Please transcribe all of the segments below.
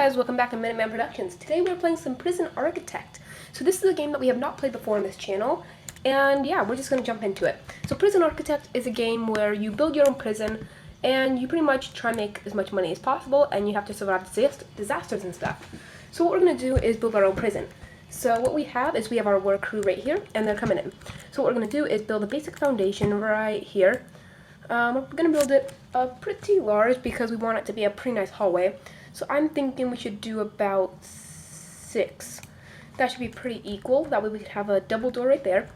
guys, welcome back to MinutemanProductions. Today we're playing some Prison Architect. So this is a game that we have not played before on this channel, and yeah, we're just going to jump into it. So Prison Architect is a game where you build your own prison, and you pretty much try to make as much money as possible, and you have to survive disasters and stuff. So what we're going to do is build our own prison. So what we have is we have our work crew right here, and they're coming in. So what we're going to do is build a basic foundation right here. We're going to build it pretty large because we want it to be a pretty nice hallway. So I'm thinking we should do about 6. That should be pretty equal. That way we could have a double door right there,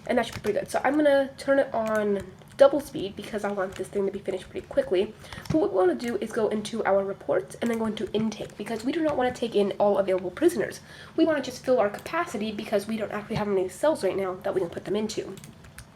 and that should be pretty good. So I'm going to turn it on double speed because I want this thing to be finished pretty quickly. But what we want to do is go into our reports and then go into intake because we do not want to take in all available prisoners. We want to just fill our capacity because we don't actually have any cells right now that we can put them into.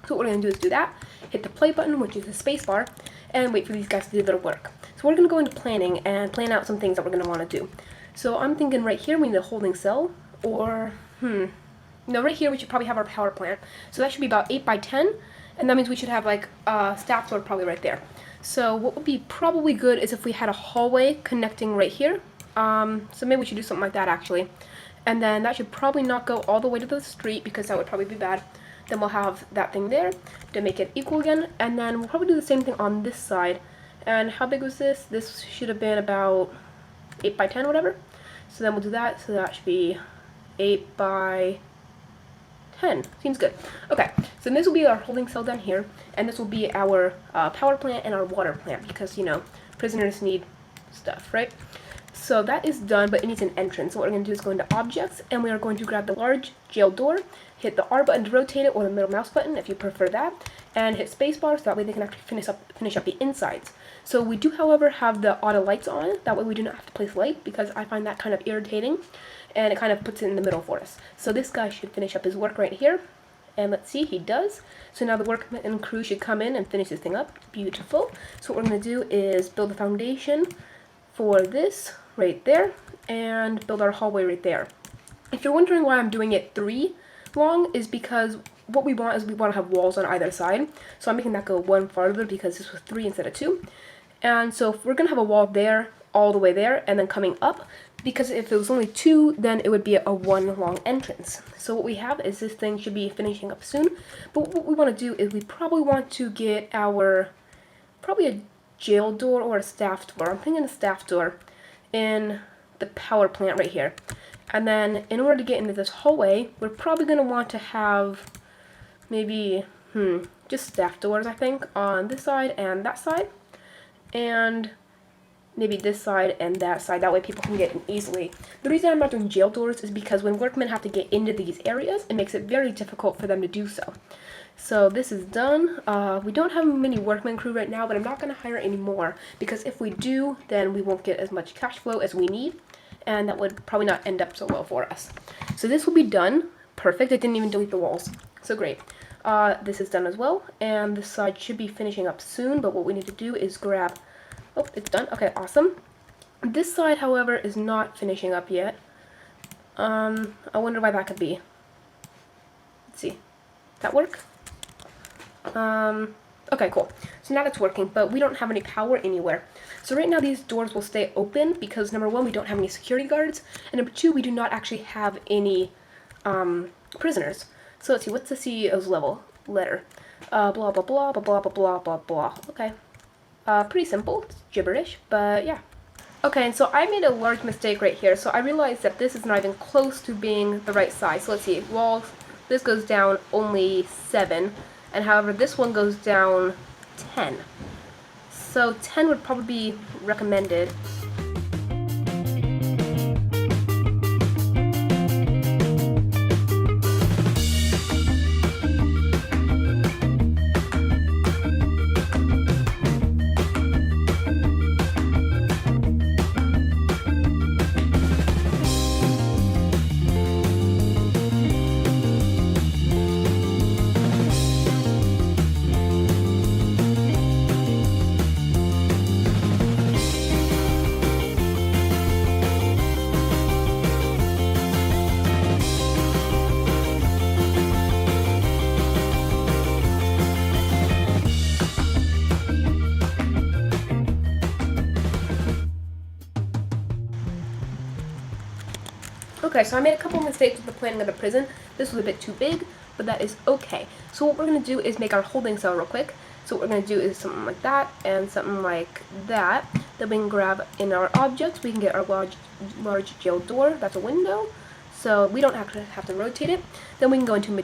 So what we're going to do is do that, hit the play button, which is the space bar, and wait for these guys to do their work. So we're going to go into planning and plan out some things that we're going to want to do. So I'm thinking right here we need a holding cell, or, no, right here we should probably have our power plant. So that should be about 8 by 10, and that means we should have like a staff door probably right there. So what would be probably good is if we had a hallway connecting right here. So maybe we should do something like that actually. And then that should probably not go all the way to the street because that would probably be bad. Then we'll have that thing there to make it equal again, and then we'll probably do the same thing on this side. And how big was this? This should have been about 8 by 10, whatever. So then we'll do that, so that should be 8 by 10. Seems good. Okay, so this will be our holding cell down here, and this will be our power plant and our water plant, because, you know, prisoners need stuff, right? So that is done, but it needs an entrance. So what we're going to do is go into objects, and we are going to grab the large jail door, hit the R button to rotate it, or the middle mouse button if you prefer that, and hit spacebar so that way they can actually finish up the insides. So we do, however, have the auto lights on. That way we do not have to place light because I find that kind of irritating, and it kind of puts it in the middle for us. So this guy should finish up his work right here, and let's see, he does. So now the workmen and crew should come in and finish this thing up. Beautiful. So what we're going to do is build a foundation for this right there, and build our hallway right there. If you're wondering why I'm doing it 3 long, is because what we want is we want to have walls on either side. So I'm making that go 1 farther because this was 3 instead of 2. And so if we're going to have a wall there, all the way there, and then coming up, because if it was only 2, then it would be a 1 long entrance. So what we have is this thing should be finishing up soon. But what we want to do is we probably want to get our, probably a jail door or a staff door. I'm thinking a staff door in the power plant right here. And then in order to get into this hallway, we're probably going to want to have maybe, just staff doors, I think, on this side and that side. And maybe this side and that side. That way people can get in easily. The reason I'm not doing jail doors is because when workmen have to get into these areas, it makes it very difficult for them to do so. So this is done. We don't have many workmen crew right now, but I'm not going to hire any more because if we do, then we won't get as much cash flow as we need, and that would probably not end up so well for us. So this will be done. Perfect. I didn't even delete the walls. So great. This is done as well, and this side should be finishing up soon, but what we need to do is grab... Oh, it's done. Okay, awesome. This side, however, is not finishing up yet. I wonder why that could be. Let's see. That work? Okay, cool. So now it's working, but we don't have any power anywhere. So right now these doors will stay open because number 1, we don't have any security guards, and number 2, we do not actually have any prisoners. So let's see, what's the CEO's letter? Blah, blah, blah, blah, blah, blah, blah, blah, blah. Okay. Pretty simple. It's gibberish, but yeah. Okay, and so I made a large mistake right here. So I realized that this is not even close to being the right size. So let's see, walls, this goes down only 7. And however, this one goes down 10. So 10 would probably be recommended. Okay, so I made a couple mistakes with the planning of the prison. This was a bit too big, but that is okay. So what we're going to do is make our holding cell real quick. So what we're going to do is something like that and something like that. Then we can grab in our objects, we can get our large jail door. That's a window. So we don't have to rotate it. Then we can go into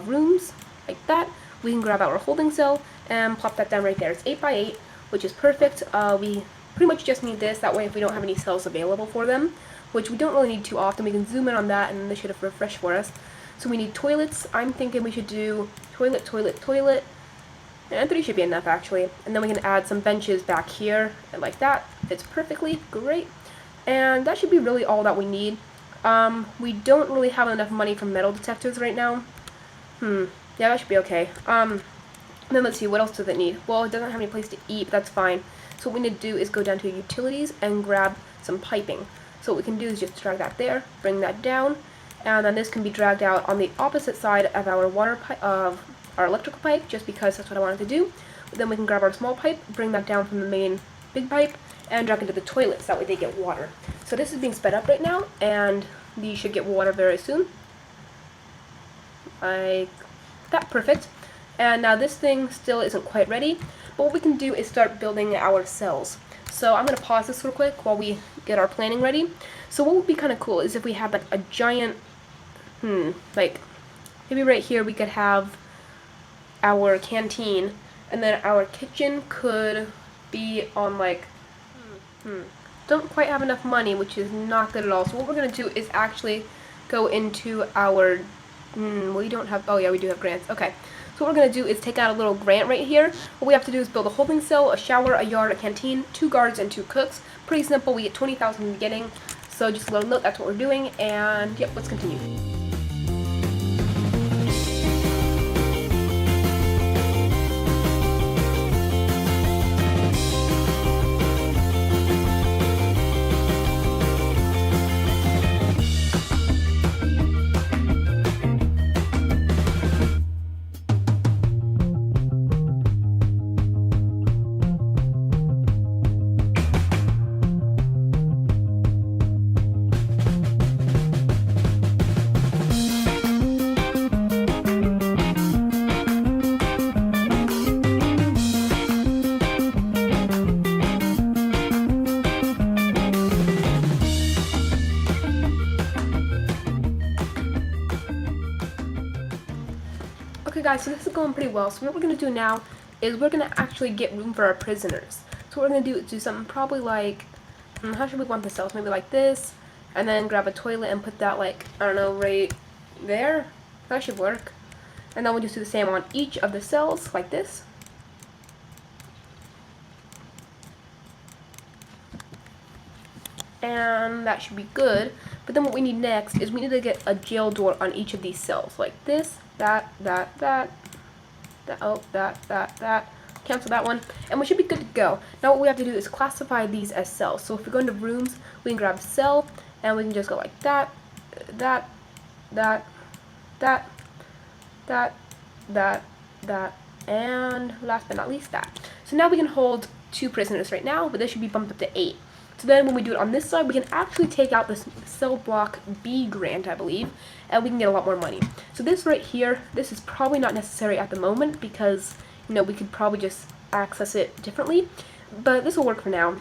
rooms like that. We can grab our holding cell and plop that down right there. It's 8 by 8, which is perfect. We pretty much just need this. That way if we don't have any cells available for them, which we don't really need too often, we can zoom in on that and this should have refreshed for us. So we need toilets. I'm thinking we should do toilet, toilet, toilet. And 3 should be enough actually. And then we can add some benches back here and like that. It's perfectly great. And that should be really all that we need. We don't really have enough money for metal detectors right now. Yeah, that should be okay. Then let's see, what else does it need? Well, it doesn't have any place to eat, but that's fine. So what we need to do is go down to utilities and grab some piping. So what we can do is just drag that there, bring that down, and then this can be dragged out on the opposite side of our our electrical pipe, just because that's what I wanted to do. But then we can grab our small pipe, bring that down from the main big pipe, and drag into the toilets. That way they get water. So this is being sped up right now, and these should get water very soon. Like that, perfect. And now this thing still isn't quite ready, but what we can do is start building our cells. So I'm going to pause this real quick while we get our planning ready. So what would be kind of cool is if we had like a giant, like maybe right here we could have our canteen, and then our kitchen could be on like, don't quite have enough money, which is not good at all. So what we're going to do is actually go into our, we don't have, oh yeah, we do have grants, okay. So what we're going to do is take out a little grant right here. What we have to do is build a holding cell, a shower, a yard, a canteen, 2 guards, and 2 cooks. Pretty simple. We get 20,000 in the beginning. So just a little note, that's what we're doing. And yep, let's continue. Okay guys, so this is going pretty well. So what we're going to do now is we're going to actually get room for our prisoners. So what we're going to do is do something probably like, how should we want the cells? Maybe like this, and then grab a toilet and put that like, I don't know, right there. That should work. And then we'll just do the same on each of the cells, like this. And that should be good. But then what we need next is we need to get a jail door on each of these cells, like this, that, oh, that, cancel that one, and we should be good to go. Now what we have to do is classify these as cells. So if we go into rooms, we can grab cell, and we can just go like that, and last but not least that. So now we can hold 2 prisoners right now, but this should be bumped up to 8. So then when we do it on this side, we can actually take out this cell block B grant, I believe, and we can get a lot more money. So this right here, this is probably not necessary at the moment because, you know, we could probably just access it differently, but this will work for now.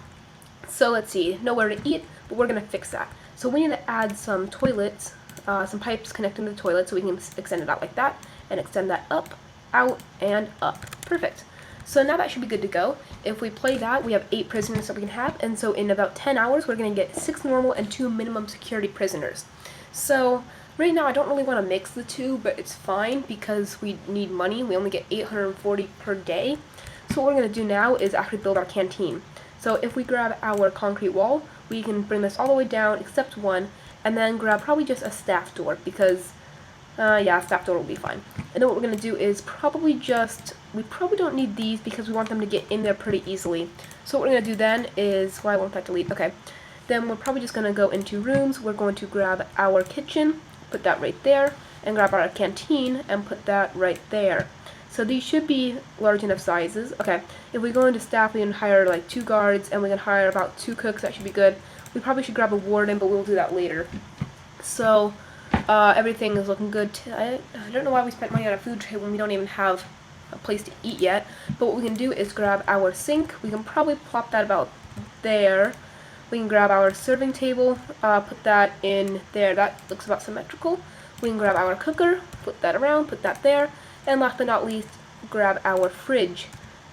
So let's see, nowhere to eat, but we're going to fix that. So we need to add some toilets, some pipes connecting to the toilet so we can extend it out like that, and extend that up, out, and up. Perfect. So now that should be good to go. If we play that, we have 8 prisoners that we can have, and so in about 10 hours, we're going to get 6 normal and 2 minimum security prisoners. So right now, I don't really want to mix the 2, but it's fine because we need money. We only get 840 per day. So what we're going to do now is actually build our canteen. So if we grab our concrete wall, we can bring this all the way down except one, and then grab probably just a staff door because, yeah, a staff door will be fine. And then what we're going to do is probably just, we probably don't need these because we want them to get in there pretty easily. So what we're going to do then is, why won't that delete? Okay. Then we're probably just going to go into rooms. We're going to grab our kitchen, put that right there, and grab our canteen and put that right there. So these should be large enough sizes. Okay, if we go into staff, we can hire like 2 guards, and we can hire about 2 cooks. That should be good. We probably should grab a warden, but we'll do that later. So everything is looking good. I don't know why we spent money on a food tray when we don't even have a place to eat yet. But what we can do is grab our sink. We can probably plop that about there. We can grab our serving table, put that in there. That looks about symmetrical. We can grab our cooker, flip that around, put that there. And last but not least, grab our fridge.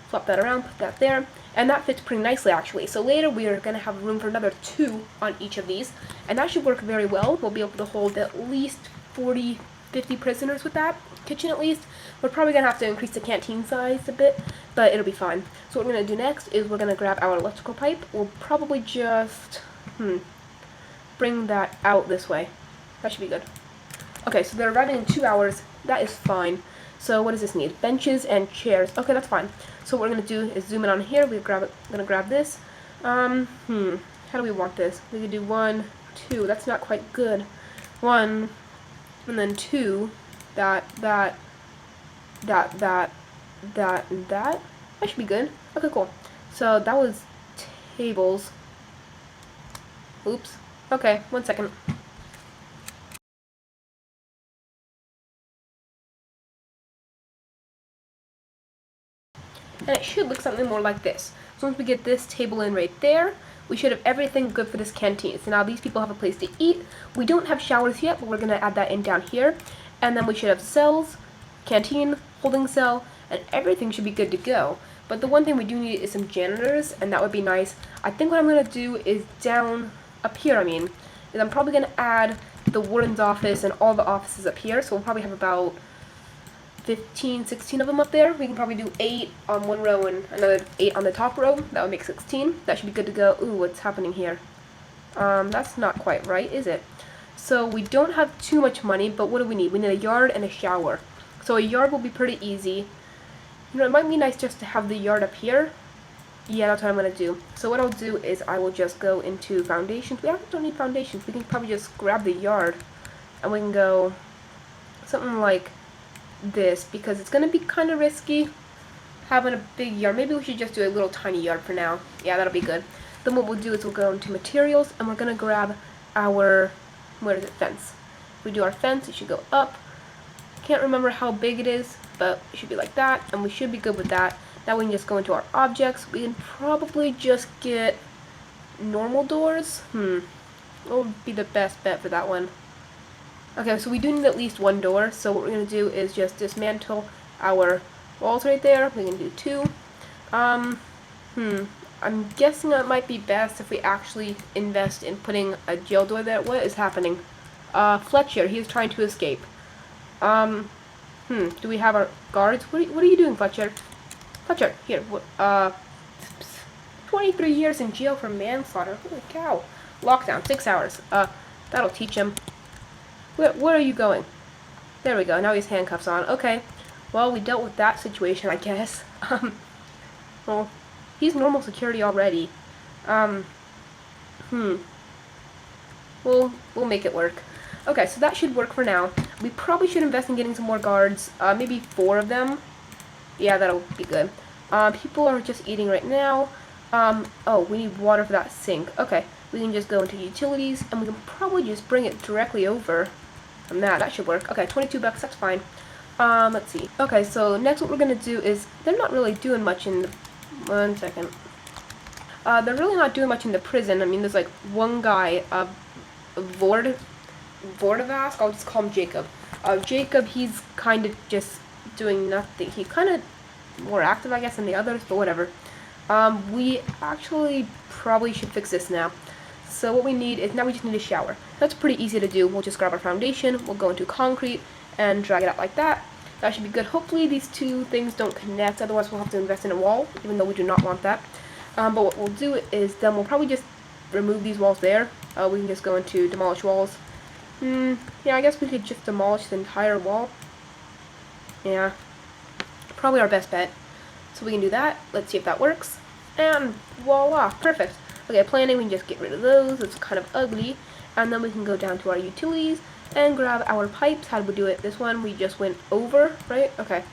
Flop that around, put that there. And that fits pretty nicely actually. So later we are going to have room for another 2 on each of these. And that should work very well. We'll be able to hold at least 40, 50 prisoners with that kitchen at least. We're probably going to have to increase the canteen size a bit, but it'll be fine. So what we're going to do next is we're going to grab our electrical pipe. We'll probably just bring that out this way. That should be good. Okay, so they're arriving in 2 hours. That is fine. So what does this need? Benches and chairs. Okay, that's fine. So what we're going to do is zoom in on here. I'm going to grab this. How do we want this? We could do 1, 2. That's not quite good. 1, and then 2. That, and that. That should be good. Okay, cool. So that was tables. Oops. Okay, 1 second. And it should look something more like this. So once we get this table in right there, we should have everything good for this canteen. So now these people have a place to eat. We don't have showers yet, but we're going to add that in down here. And then we should have cells, canteen, holding cell, and everything should be good to go. But the one thing we do need is some janitors, and that would be nice. I think what I'm going to do is down up here, is I'm probably going to add the warden's office and all the offices up here. So we'll probably have about 15, 16 of them up there. We can probably do 8 on one row and another 8 on the top row. That would make 16. That should be good to go. Ooh, what's happening here? That's not quite right, is it? So we don't have too much money, but what do we need? We need a yard and a shower. So a yard will be pretty easy. You know, it might be nice just to have the yard up here. Yeah, that's what I'm going to do. So what I'll do is I will just go into foundations. We actually don't need foundations. We can probably just grab the yard and we can go something like this, because it's going to be kind of risky having a big yard. Maybe we should just do a little tiny yard for now. Yeah, that'll be good. Then what we'll do is we'll go into materials and we're going to grab our, where is it, fence. If we do our fence, it should go up. Can't remember how big it is, but it should be like that, and we should be good with that. Now we can just go into our objects. We can probably just get normal doors. What would be the best bet for that one? Okay, so we do need at least 1 door, so what we're going to do is just dismantle our walls right there. We can do 2. I'm guessing it might be best if we actually invest in putting a jail door there. What is happening? Fletcher, he's trying to escape. Do we have our guards? What are you doing, Fletcher? Fletcher, here, 23 years in jail for manslaughter. Holy cow. Lockdown, 6 hours. That'll teach him. Where are you going? There we go. Now he's handcuffs on. Okay. Well, we dealt with that situation, I guess. Well, he's normal security already. We'll make it work. Okay, so that should work for now. We probably should invest in getting some more guards. Maybe 4 of them. Yeah, that'll be good. People are just eating right now. Oh, we need water for that sink. Okay, we can just go into utilities, and we can probably just bring it directly over from that. That should work. Okay, 22 bucks, that's fine. Let's see. Okay, so next what we're going to do is, they're not really doing much in the, 1 second. They're really not doing much in the prison. There's like one guy, Vordevask, I'll just call him Jacob. Jacob, he's kind of just doing nothing. He's kind of more active, I guess, than the others, but whatever. We actually probably should fix this now. So what we need is, now we just need a shower. That's pretty easy to do. We'll just grab our foundation, we'll go into concrete, and drag it out like that. That should be good. Hopefully these 2 things don't connect, otherwise we'll have to invest in a wall, even though we do not want that. But what we'll do is, then we'll probably just remove these walls there. We can just go into demolish walls. Yeah, I guess we could just demolish the entire wall. Yeah, probably our best bet. So we can do that. Let's see if that works. And voila, perfect. Okay, planning, we can just get rid of those. It's kind of ugly. And then we can go down to our utilities and grab our pipes. How did we do it? This one, we just went over, right? Okay.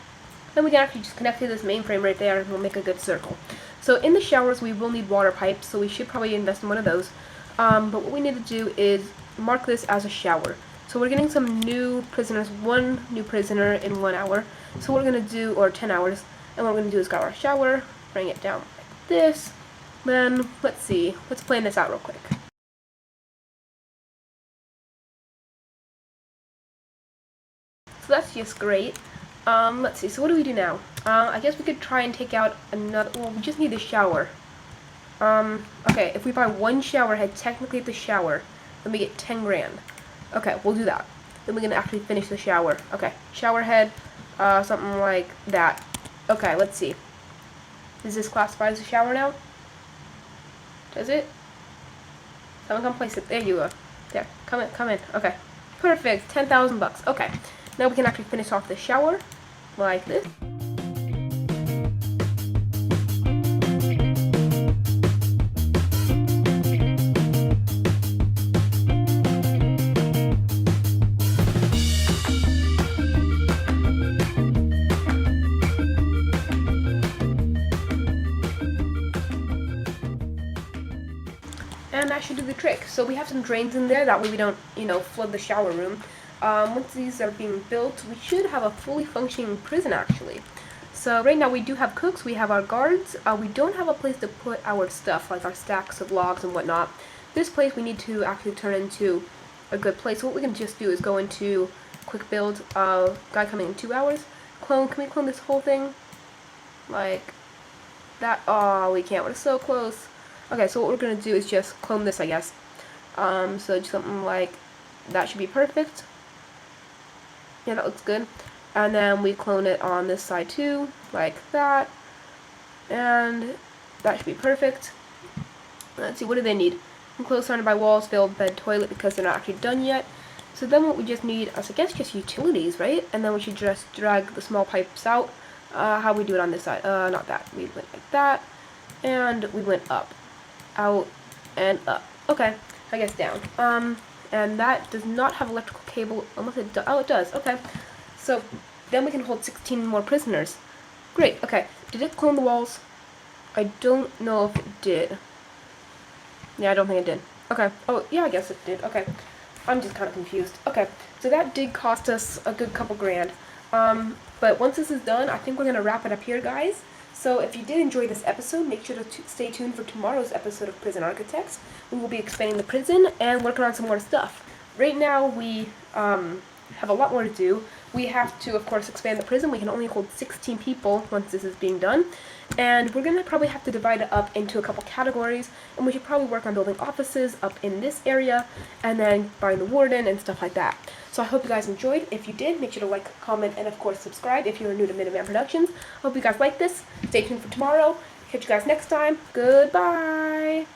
Then we can actually just connect to this mainframe right there, and we'll make a good circle. So in the showers, we will need water pipes, so we should probably invest in one of those. But what we need to do is mark this as a shower. So we're getting some new prisoners, 1 new prisoner in 1 hour. So what we're going to do, or 10 hours, and what we're going to do is grab our shower, bring it down like this. Then, let's see, let's plan this out real quick. So that's just great. Let's see, so what do we do now? I guess we could try and take out another, well, we just need the shower. Okay, if we buy 1 shower head, technically at the shower, then we get 10 grand. Okay, we'll do that. Then we're gonna actually finish the shower. Okay, shower head, something like that. Okay, let's see. Is this classified as a shower now? Does it? Someone come place it. There you go. There, come in. Okay, perfect. 10,000 bucks. Okay, now we can actually finish off the shower like this. And that should do the trick. So we have some drains in there, that way we don't, flood the shower room. Once these are being built, we should have a fully functioning prison actually. So right now we do have cooks, we have our guards, we don't have a place to put our stuff, like our stacks of logs and whatnot. This place we need to actually turn into a good place. So what we can just do is go into quick build, guy coming in 2 hours. Clone, can we clone this whole thing? Like that? Oh, we can't, we're so close. Okay, so what we're going to do is just clone this, I guess. So just something like that should be perfect. Yeah, that looks good. And then we clone it on this side too, like that. And that should be perfect. Let's see, what do they need? Enclosed surrounded by walls, filled bed, toilet, because they're not actually done yet. So then what we just need is, I guess, just utilities, right? And then we should just drag the small pipes out. How we do it on this side? Not that. We went like that. And we went up. Out and up. Okay, I guess down. And that does not have electrical cable, unless it does. Oh, it does. Okay. So then we can hold 16 more prisoners. Great. Okay. Did it clone the walls? I don't know if it did. Yeah, I don't think it did. Okay. Oh, yeah, I guess it did. Okay. I'm just kind of confused. Okay. So that did cost us a good couple grand. But once this is done, I think we're going to wrap it up here, guys. So if you did enjoy this episode, make sure to stay tuned for tomorrow's episode of Prison Architects. We will be expanding the prison and working on some more stuff. Right now we have a lot more to do. We have to, of course, expand the prison. We can only hold 16 people once this is being done. And we're going to probably have to divide it up into a couple categories. And we should probably work on building offices up in this area. And then buying the warden and stuff like that. So I hope you guys enjoyed. If you did, make sure to like, comment, and of course subscribe if you're new to Minuteman Productions. Hope you guys like this. Stay tuned for tomorrow. Catch you guys next time. Goodbye.